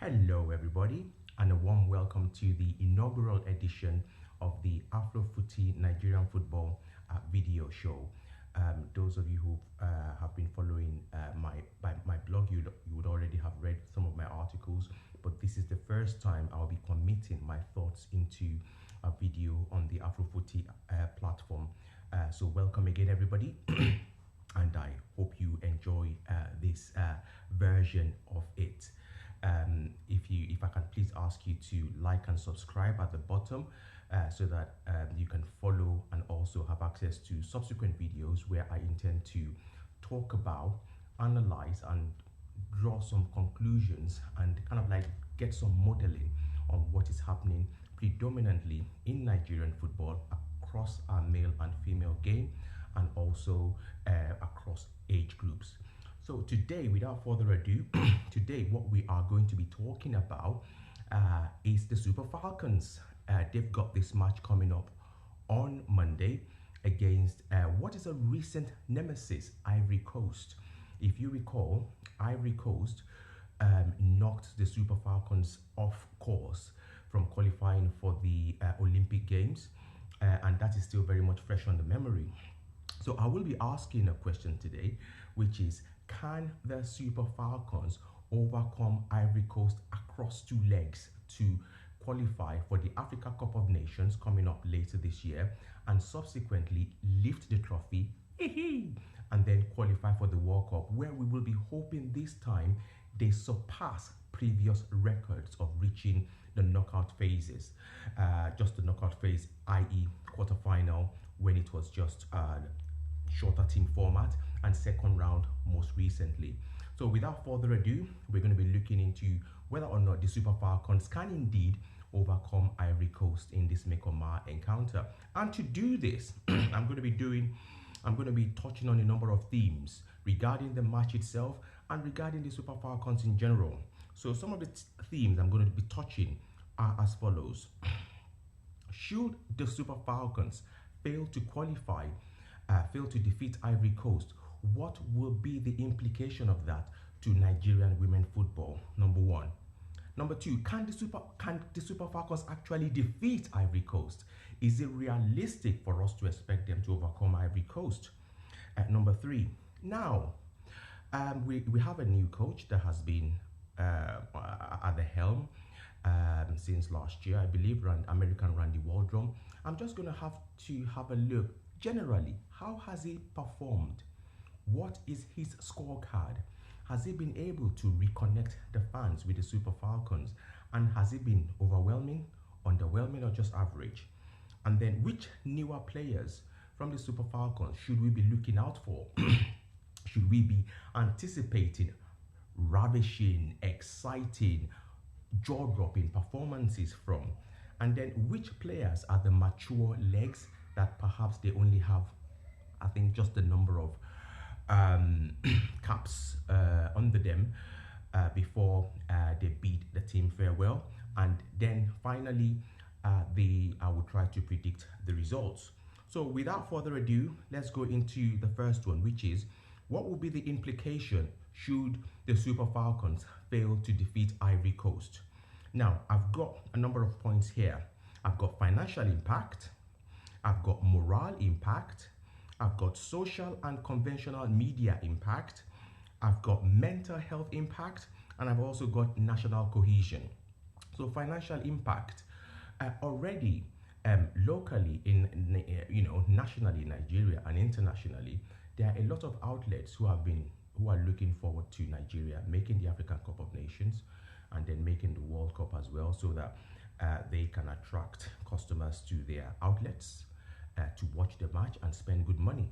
Hello, everybody, and a warm welcome to the inaugural edition of the Afro Footy Nigerian Football video show. Those of you who have been following my blog, you would already have read some of my articles, but this is the first time I'll be committing my thoughts into a video on the Afro Footy platform. So welcome again, everybody. And I hope you enjoy this version of it. If I can please ask you to like and subscribe at the bottom so that you can follow and also have access to subsequent videos where I intend to talk about, analyze and draw some conclusions and kind of like get some modeling on what is happening predominantly in Nigerian football across our male and female game and also across age groups. So today, without further ado, today what we are going to be talking about is the Super Falcons. They've got this match coming up on Monday against what is a recent nemesis, Ivory Coast. If you recall, Ivory Coast knocked the Super Falcons off course from qualifying for the Olympic Games, and that is still very much fresh on the memory. So I will be asking a question today, which is, can the Super Falcons overcome Ivory Coast across two legs to qualify for the Africa Cup of Nations coming up later this year and subsequently lift the trophy and then qualify for the World Cup, where we will be hoping this time they surpass previous records of reaching the knockout phases, just the knockout phase, i.e. quarterfinal, when it was just shorter team format, and second round most recently. So without further ado, we're going to be looking into whether or not the Super Falcons can indeed overcome Ivory Coast in this make or mar encounter. And to do this, I'm going to be touching on a number of themes regarding the match itself and regarding the Super Falcons in general. So some of the themes I'm going to be touching are as follows. Should the Super Falcons fail to qualify, fail to defeat Ivory Coast, what will be the implication of that to Nigerian women football? Number one. Number two, can the Super Falcons actually defeat Ivory Coast? Is it realistic for us to expect them to overcome Ivory Coast? Number three, now we have a new coach that has been at the helm since last year, I believe, American Randy Waldrum. I'm just going to have a look generally. How has he performed? What is his scorecard? Has he been able to reconnect the fans with the Super Falcons? And has it been overwhelming, underwhelming, or just average? And then which newer players from the Super Falcons should we be looking out for? Should we be anticipating ravishing, exciting, jaw-dropping performances from? And then which players are the mature legs that perhaps they only have, I think, just the number of caps under them before they bid the team farewell? And then finally, I will try to predict the results. So without further ado, let's go into the first one, which is, what will be the implication should the Super Falcons fail to defeat Ivory Coast? Now, I've got a number of points here. I've got financial impact, I've got moral impact, I've got social and conventional media impact, I've got mental health impact, and I've also got national cohesion. So financial impact, already locally nationally in Nigeria and internationally, there are a lot of outlets who are looking forward to Nigeria making the African Cup of Nations and then making the World Cup as well, so that they can attract customers to their outlets to watch the match and spend good money.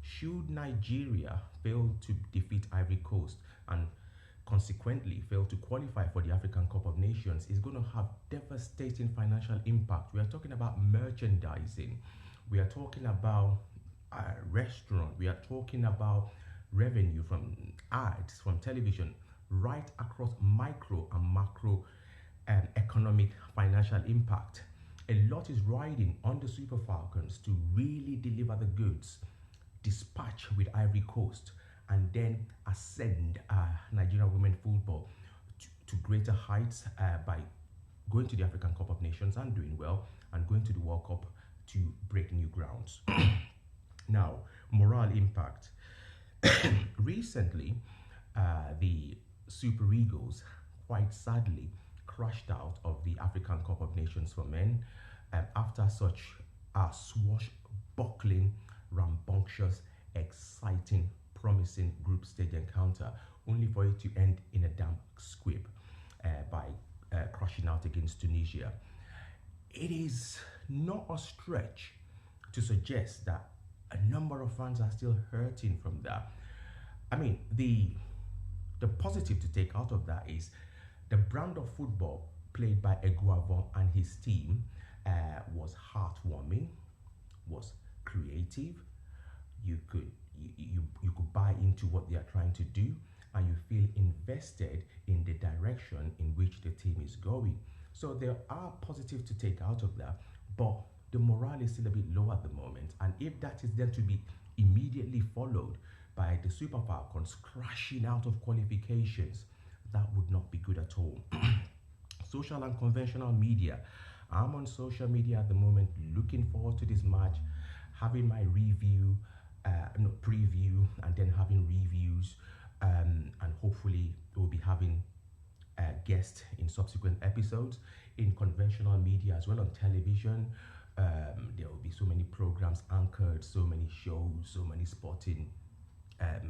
Should Nigeria fail to defeat Ivory Coast and consequently fail to qualify for the African Cup of Nations, is going to have devastating financial impact. We are talking about merchandising, we are talking about restaurant, we are talking about revenue from ads, from television, right across micro and macro economic financial impact. A lot is riding on the Super Falcons to really deliver the goods, dispatch with Ivory Coast, and then ascend Nigerian women football to greater heights by going to the African Cup of Nations and doing well, and going to the World Cup to break new grounds. Now, moral impact. Recently, the Super Eagles, quite sadly, crashed out of the African Cup of Nations for Men after such a swashbuckling, rambunctious, exciting, promising group stage encounter, only for it to end in a damp squib by crashing out against Tunisia. It is not a stretch to suggest that a number of fans are still hurting from that. I mean, the positive to take out of that is the brand of football played by Eguavoen and his team was heartwarming, was creative. You could buy into what they are trying to do, and you feel invested in the direction in which the team is going. So there are positives to take out of that, but the morale is still a bit low at the moment. And if that is then to be immediately followed by the Super Falcons crashing out of qualifications, that would not be good at all. Social and conventional media. I'm on social media at the moment, looking forward to this match, having my preview, and then having reviews, and hopefully we'll be having guests in subsequent episodes in conventional media as well, on television. There will be so many programs anchored, so many shows, so many sporting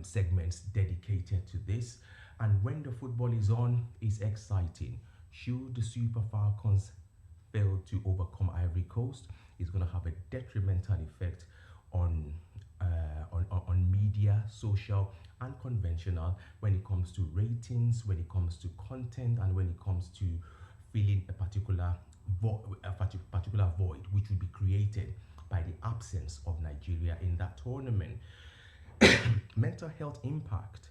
segments dedicated to this. And when the football is on, it's exciting. Should the Super Falcons fail to overcome Ivory Coast, it's going to have a detrimental effect on media, social and conventional, when it comes to ratings, when it comes to content, and when it comes to filling a particular void which will be created by the absence of Nigeria in that tournament. Mental health impact.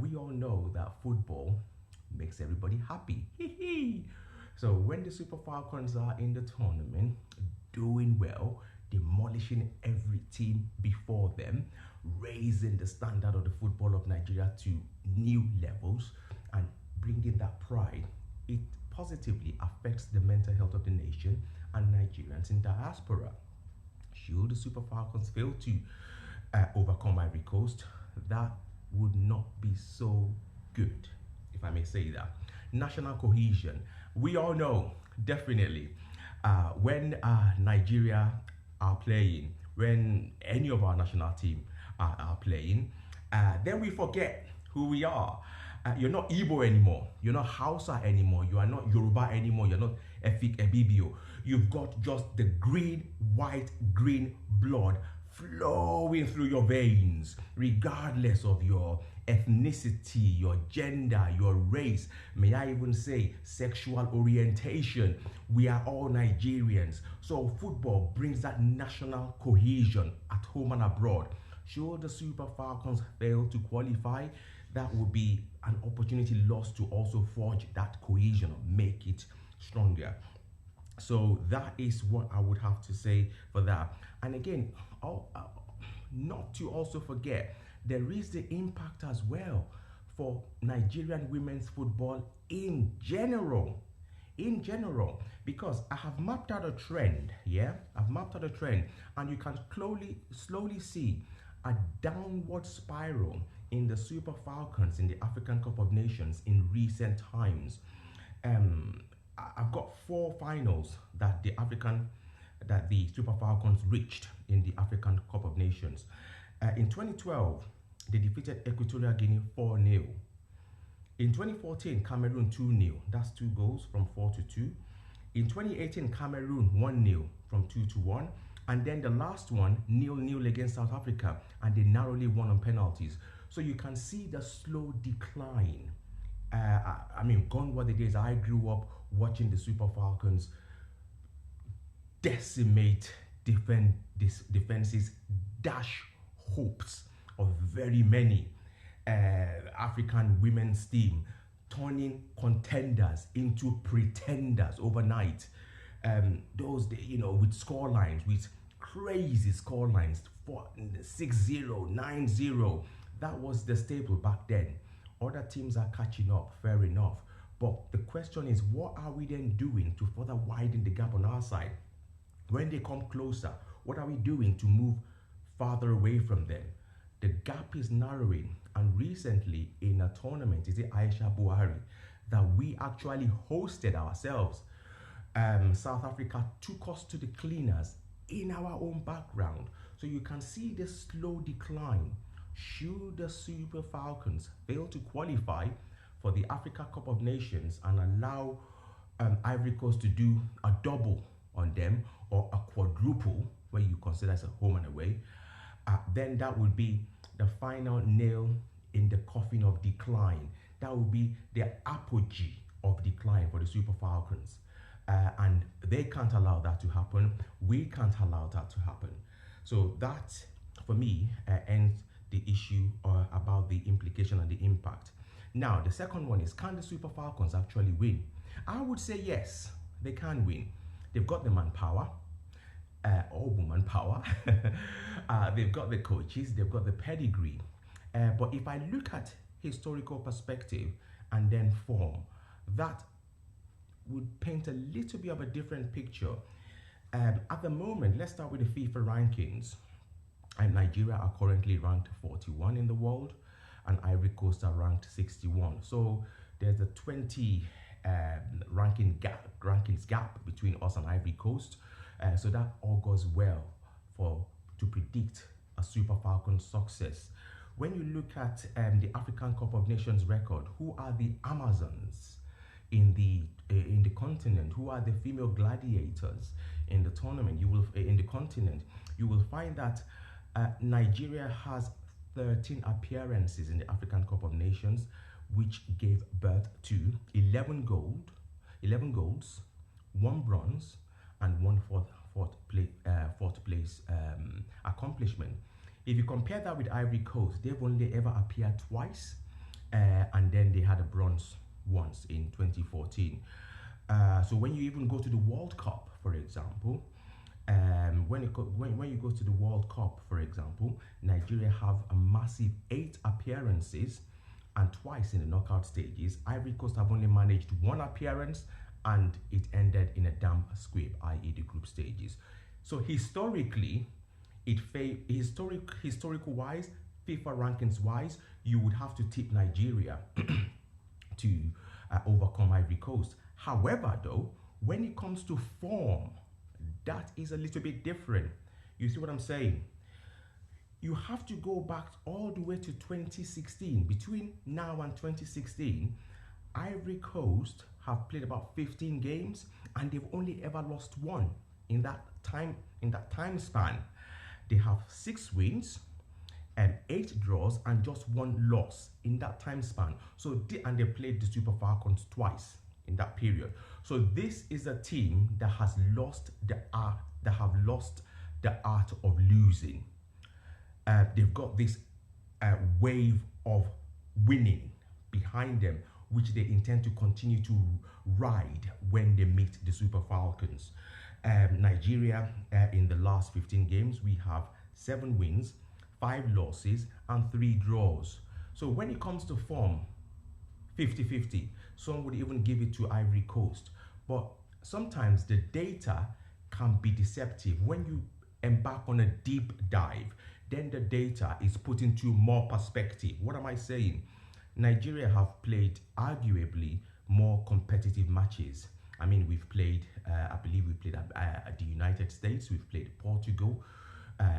We all know that football makes everybody happy. So when the Super Falcons are in the tournament, doing well, demolishing every team before them, raising the standard of the football of Nigeria to new levels, and bringing that pride, it positively affects the mental health of the nation and Nigerians in diaspora. Should the Super Falcons fail to overcome Ivory Coast, that would not be so good, if I may say that. National cohesion. We all know, definitely, when Nigeria are playing, when any of our national team are playing, then we forget who we are. You're not Igbo anymore. You're not Hausa anymore. You are not Yoruba anymore. You're not Efik Ebibio. You've got just the green, white, green blood flowing through your veins, regardless of your ethnicity, your gender, your race, may I even say sexual orientation. We are all Nigerians. So football brings that national cohesion at home and abroad. Should the Super Falcons fail to qualify, that would be an opportunity lost to also forge that cohesion or make it stronger. So that is what I would have to say for that. And again, not to also forget, there is the impact as well for Nigerian women's football in general. Because I have mapped out a trend. I've mapped out a trend, and you can slowly see a downward spiral in the Super Falcons in the African Cup of Nations in recent times. I've got 4 finals that the Super Falcons reached in the African Cup of Nations. In 2012, they defeated Equatorial Guinea 4-0. In 2014, Cameroon 2-0. That's 2 goals from 4-2. In 2018, Cameroon 1-0 from 2-1. And then the last one, 0-0 against South Africa, and they narrowly won on penalties. So you can see the slow decline. Gone were the days I grew up watching the Super Falcons decimate defenses, dash hopes of very many African women's team, turning contenders into pretenders overnight. Those, with scorelines, with crazy scorelines, 6-0, 9-0. That was the staple back then. Other teams are catching up, fair enough. But the question is, what are we then doing to further widen the gap on our side? When they come closer, what are we doing to move farther away from them? The gap is narrowing. And recently, in a tournament, is it Aisha Buhari, that we actually hosted ourselves. South Africa took us to the cleaners in our own background. So you can see the slow decline. Should the Super Falcons fail to qualify for the Africa Cup of Nations and allow Ivory Coast to do a double on them, or a quadruple, where you consider as a home and away, then that would be the final nail in the coffin of decline. That would be the apogee of decline for the Super Falcons. And they can't allow that to happen. We can't allow that to happen. So that, for me, ends the issue about the implication and the impact. Now, the second one is, can the Super Falcons actually win? I would say yes, they can win. They've got the manpower, or woman power. They've got the coaches, they've got the pedigree. But if I look at historical perspective and then form, that would paint a little bit of a different picture. At the moment, let's start with the FIFA rankings. Nigeria are currently ranked 41 in the world, and Ivory Coast are ranked 61. So there's a 20 rankings gap between us and Ivory Coast. So that augurs well to predict a Super Falcons success. When you look at the African Cup of Nations record, who are the Amazons in the continent? Who are the female gladiators in the tournament? In the continent, you will find that Nigeria has 13 appearances in the African Cup of Nations, which gave birth to 11 golds, 1 bronze, and 1 fourth place accomplishment. If you compare that with Ivory Coast, they've only ever appeared twice, and then they had a bronze once in 2014. So when you even go to the World Cup, for example, when you go to the World Cup, for example, Nigeria have a massive 8 appearances and twice in the knockout stages. Ivory Coast have only managed 1 appearance, and it ended in a damp squib, i.e. the group stages. So historically, historical wise, FIFA rankings wise, you would have to tip Nigeria to overcome Ivory Coast. However, though, when it comes to form, that is a little bit different. You see what I'm saying? You have to go back all the way to 2016. Between now and 2016, Ivory Coast have played about 15 games, and they've only ever lost 1 in that time span. They have 6 wins and 8 draws and just 1 loss in that time span. And they played the Super Falcons twice in that period. So this is a team that has lost the art, of losing. They've got this wave of winning behind them, which they intend to continue to ride when they meet the Super Falcons. Nigeria, in the last 15 games, we have 7 wins, 5 losses, and 3 draws. So when it comes to form, 50-50. Some would even give it to Ivory Coast. But sometimes the data can be deceptive. When you embark on a deep dive, then the data is put into more perspective. What am I saying? Nigeria have played arguably more competitive matches. I mean, we've played, I believe we played at the United States, we've played Portugal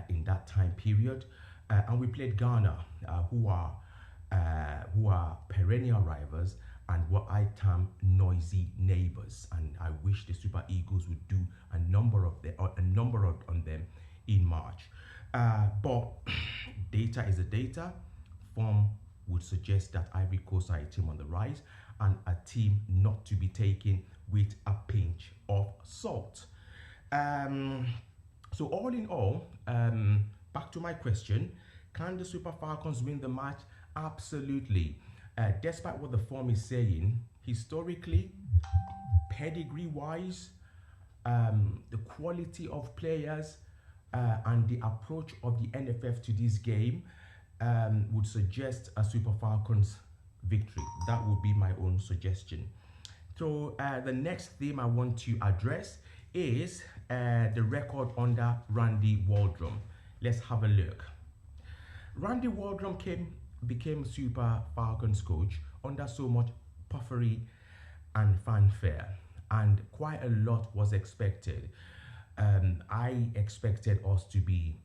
in that time period, and we played Ghana, who are perennial rivals and what I term noisy neighbors. And I wish the Super Eagles would do a number on them in March. But data is a data. Form would suggest that Ivory Coast are a team on the rise and a team not to be taken with a pinch of salt. So all in all, back to my question, can the Super Falcons win the match? Absolutely. Despite what the form is saying, historically, pedigree-wise, the quality of players and the approach of the NFF to this game would suggest a Super Falcons victory. That would be my own suggestion. So the next theme I want to address is the record under Randy Waldrum. Let's have a look. Randy Waldrum became Super Falcons coach under so much puffery and fanfare, and quite a lot was expected. I expected us to be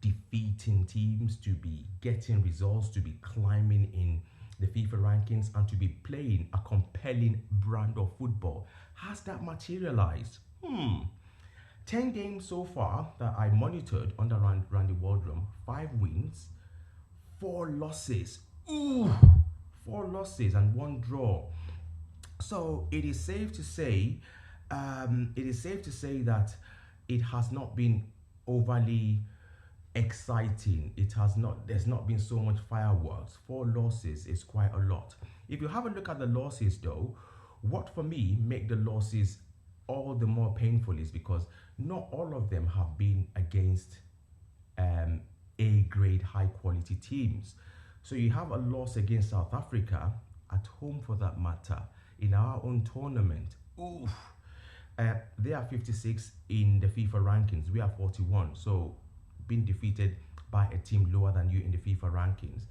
defeating teams, to be getting results, to be climbing in the FIFA rankings, and to be playing a compelling brand of football. Has that materialized? 10 games so far that I monitored under Randy Waldrum, 5 wins, 4 losses. Ooh, 4 losses and 1 draw. So it is safe to say, that it has not been overly exciting. There's not been so much fireworks. 4 losses is quite a lot. If you have a look at the losses though, what for me make the losses all the more painful is because not all of them have been against A-grade high quality teams. So you have a loss against South Africa at home, for that matter, in our own tournament. Oof. They are 56 in the FIFA rankings. We are 41. So being defeated by a team lower than you in the FIFA rankings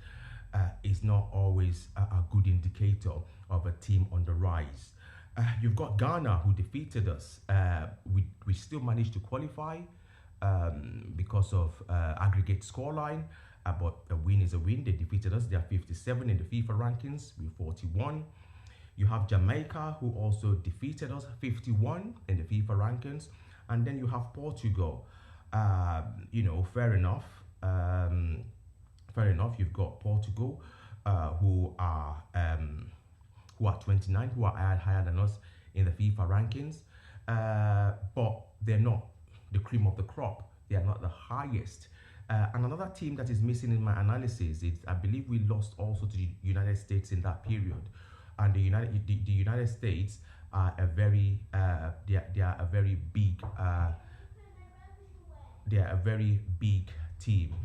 is not always a good indicator of a team on the rise. You've got Ghana, who defeated us. We still managed to qualify because of aggregate scoreline, but a win is a win. They defeated us. They are 57 in the FIFA rankings. We're 41. You have Jamaica, who also defeated us, 51 in the FIFA rankings. And then you have Portugal. Fair enough. You've got Portugal, who are 29, who are higher than us in the FIFA rankings, but they're not the cream of the crop. They are not the highest. And another team that is missing in my analysis is, I believe we lost also to the United States in that period, and the United States are a very they are a very big team.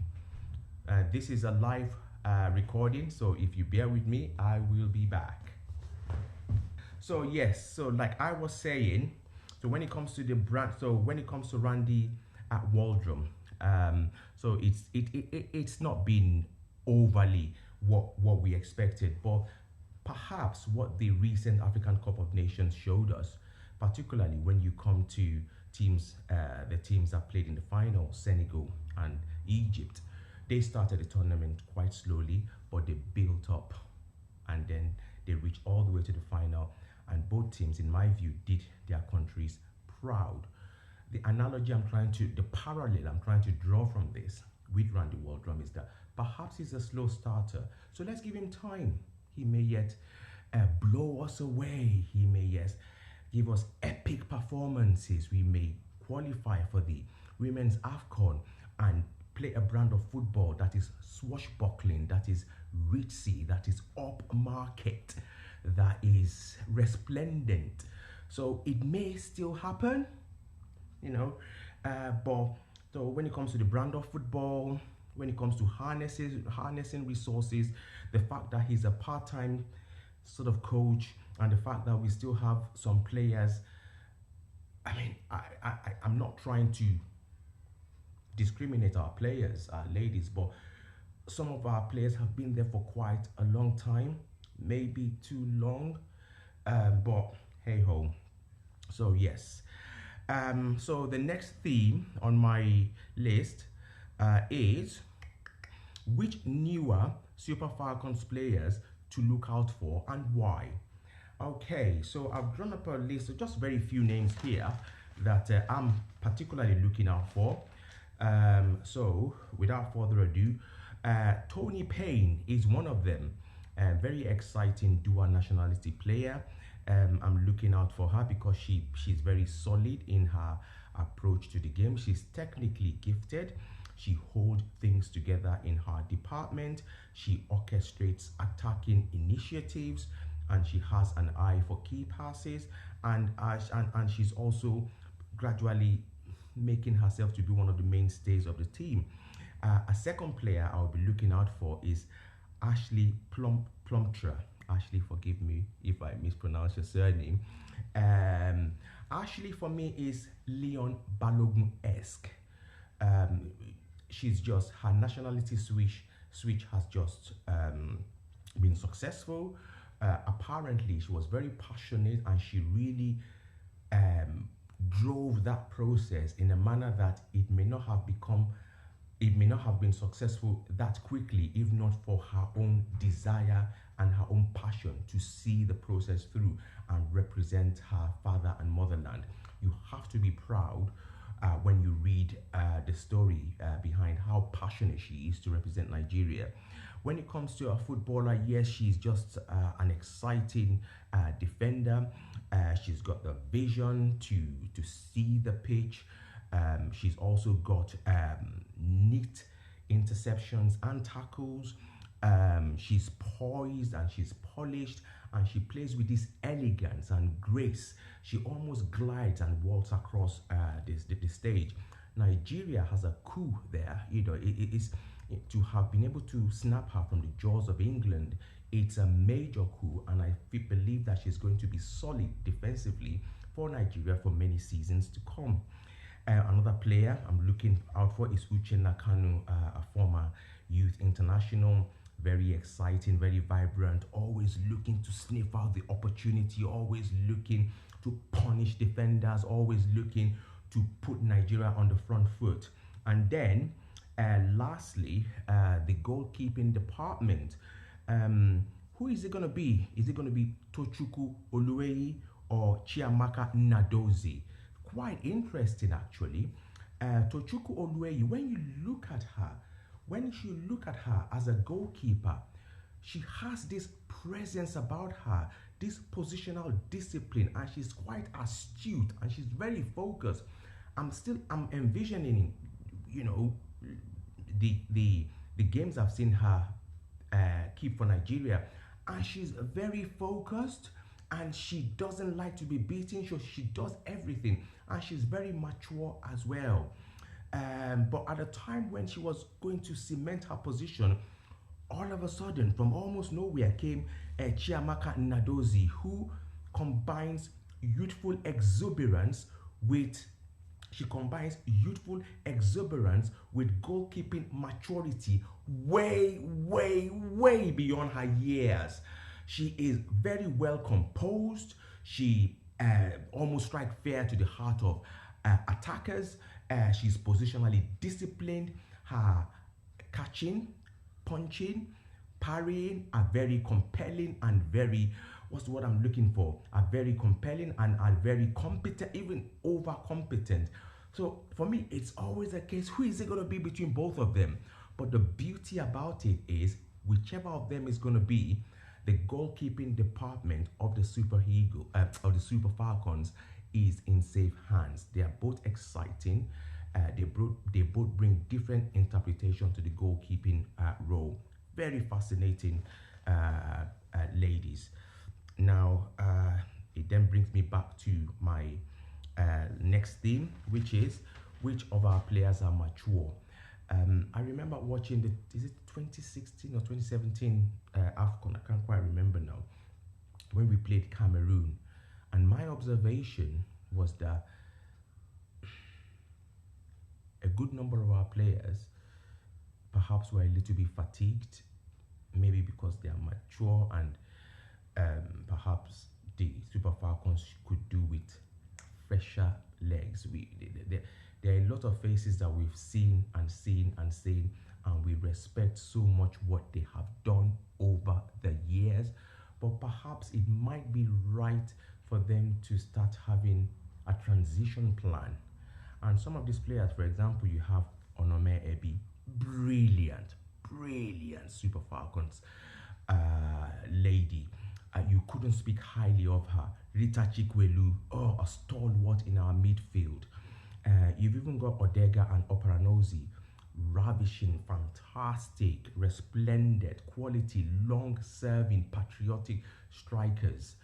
This is a live recording, so if you bear with me, I will be back. So yes, so like I was saying, so when it comes to Randy Waldrum, so it's not been overly what we expected, but perhaps what the recent African Cup of Nations showed us, particularly when you come to teams, the teams that played in the final, Senegal and Egypt, they started the tournament quite slowly, but they built up, and then they reached all the way to the final. And both teams, in my view, did their countries proud. The parallel I'm trying to draw from this with Randy Waldrum is that perhaps he's a slow starter. So let's give him time. He may yet blow us away. He may yet give us epic performances. We may qualify for the women's Awfcon and play a brand of football that is swashbuckling, that is ritzy, that is upmarket, that is resplendent. So it may still happen, but so when it comes to the brand of football, when it comes to harnessing resources, the fact that he's a part-time sort of coach, and the fact that we still have some players, I'm not trying to discriminate our players, our ladies, but some of our players have been there for quite a long time, maybe too long, but hey ho. So yes, so the next theme on my list is which newer Super Falcons players to look out for and why. Okay, so I've drawn up a list of just very few names here that I'm particularly looking out for. So without further ado, Tony Payne is one of them. Very exciting dual nationality player. I'm looking out for her because she's very solid in her approach to the game. She's technically gifted. She holds things together in her department. She orchestrates attacking initiatives, and she has an eye for key passes, and she's also gradually making herself to be one of the mainstays of the team. A second player I'll be looking out for is Ashley Plumtree. Ashley, forgive me mispronounce your surname. Actually, for me, is Leon Balogun-esque. Um, she's just, her nationality switch has just been successful. Apparently, she was very passionate and she really um, drove that process in a manner that it may not have been successful that quickly if not for her own desire and her own passion to see the process through and represent her father and motherland. You have to be proud when you read the story behind how passionate she is to represent Nigeria. When it comes to a footballer, yes, she's just an exciting defender. She's got the vision to see the pitch. She's also got neat interceptions and tackles. She's poised and she's polished and she plays with this elegance and grace. She almost glides and walks across the stage. Nigeria has a coup there. It is to have been able to snap her from the jaws of England. It's a major coup, and I believe that she's going to be solid defensively for Nigeria for many seasons to come. Another player I'm looking out for is Uche Nakanu, a former youth international. Very exciting, very vibrant, always looking to sniff out the opportunity, always looking to punish defenders, always looking to put Nigeria on the front foot. And then, lastly, the goalkeeping department. Who is it going to be? Is it going to be Tochukwu Oluweyi or Chiamaka Nnadozie? Quite interesting, actually. Tochukwu Oluweyi, when you look at her as a goalkeeper, she has this presence about her, this positional discipline, and she's quite astute and she's very focused. I'm envisioning, the games I've seen her keep for Nigeria, and she's very focused and she doesn't like to be beaten, so she does everything, and she's very mature as well. But at the time when she was going to cement her position, all of a sudden, from almost nowhere came Chiamaka Nnadozie, who combines youthful exuberance with goalkeeping maturity, way, way, way beyond her years. She is very well composed. She almost strikes fear to the heart of attackers. She's positionally disciplined. Her catching, punching, parrying are very compelling and very, what's the word I'm looking for? Are very compelling and are very competent, even over competent. So for me, it's always a case, who is it going to be between both of them? But the beauty about it is, whichever of them is going to be, the goalkeeping department of the Super Falcons is in safe hands. They are both exciting. They both bring different interpretation to the goalkeeping role. Very fascinating ladies. Now, it then brings me back to my next theme, which is which of our players are mature. I remember watching is it 2016 or 2017 Awfcon? I can't quite remember now, when we played Cameroon, and my observation was that a good number of our players perhaps were a little bit fatigued, maybe because they are mature, and perhaps the Super Falcons could do with fresher legs. There are a lot of faces that we've seen, and we respect so much what they have done over the years, but perhaps it might be right for them to start having a transition plan. And some of these players, for example, you have Onome Ebi, brilliant Super Falcons lady. You couldn't speak highly of her. Rita Chikwelu, a stalwart in our midfield. You've even got Odega and Operanozi, ravishing, fantastic, resplendent, quality, long-serving, patriotic strikers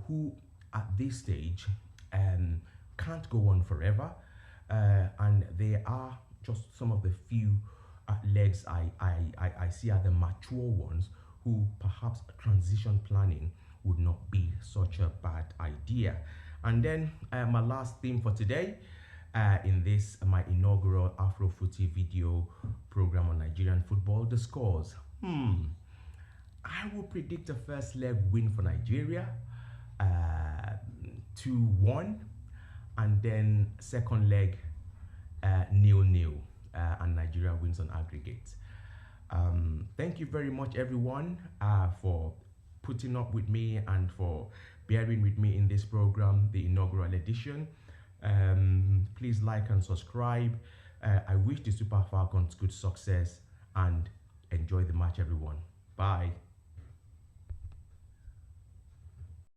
who at this stage can't go on forever, and they are just some of the few legs I see are the mature ones who perhaps transition planning would not be such a bad idea. And then my last theme for today, in this my inaugural Afro Footy video program on Nigerian football, the scores. I will predict a first leg win for Nigeria, 2-1, and then second leg 0-0, and Nigeria wins on aggregate. Thank you very much, everyone, for putting up with me and for bearing with me in this program, the inaugural edition. Please like and subscribe. I wish the Super Falcons good success and enjoy the match, everyone. Bye.